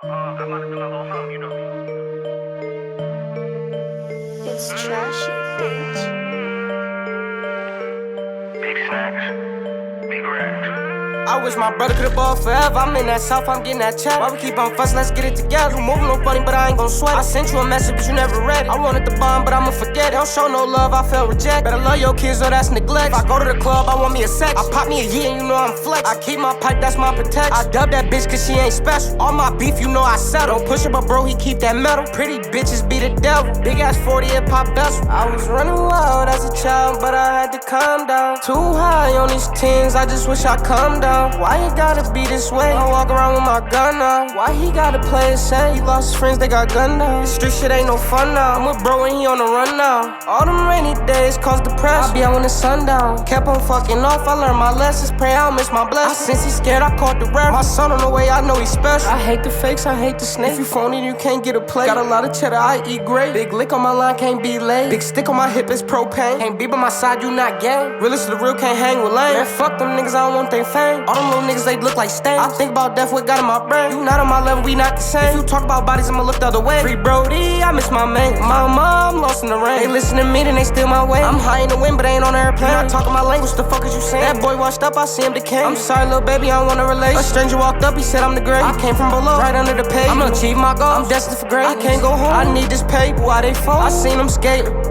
I'm about to do my little home, you know me. It's trashy, bitch. Big snacks, big racks. I wish my brother could've ball forever. I'm in that south, I'm getting that check. Why we keep on fussing, let's get it together. You moving no funny, but I ain't gon' sweat it. I sent you a message, but you never read it. I wanted the bomb, but I'ma forget it. Don't show no love, I felt reject. Better love your kids, or that's neglect. If I go to the club, I want me a sex. I pop me a year and you know I'm flex. I keep my pipe, that's my protection. I dub that bitch cause she ain't special. All my beef, you know I settle. Don't push it, but bro, he keep that metal. Pretty bitches be the devil. Big ass 40 hip hop vessel. I was running wild as a child, but I had to calm down. Too high on these tens, I just wish I calm down. Why you gotta be this way? I walk around with my gun now. Why he gotta play it safe? He lost his friends, they got gunned down. This street shit ain't no fun now. I'm with bro and he on the run now. All them rainy days cause depression. I be out when the sun down. Kept on fucking off, I learned my lessons. Pray I don't miss my blessings. Since he scared, I caught the rap. My son on the way, I know he's special. I hate the fakes, I hate the snake. If you phony, you can't get a play. Got a lot of cheddar, I eat great. Big lick on my line, can't be late. Big stick on my hip is propane. Can't be by my side, you not gang. Realest to the real, can't hang with lame. Man, fuck them niggas, I don't want they fame. All them little niggas, they look like stains. I think about death, what got in my brain. You not on my level, we not the same. If you talk about bodies, I'ma look the other way. Free Brody, I miss my man. My mom lost in the rain. They listen to me, then they steal my way. I'm high in the wind, but I ain't on the airplane. Not talking my language, the fuck is you saying? That boy washed up, I see him decay. I'm sorry, little baby, I don't wanna relate. A stranger walked up, he said I'm the great. I came from below, right under the page. I'ma achieve my goals. I'm destined for great. I can't go home, I need this paper. Why they fold? I seen them skating.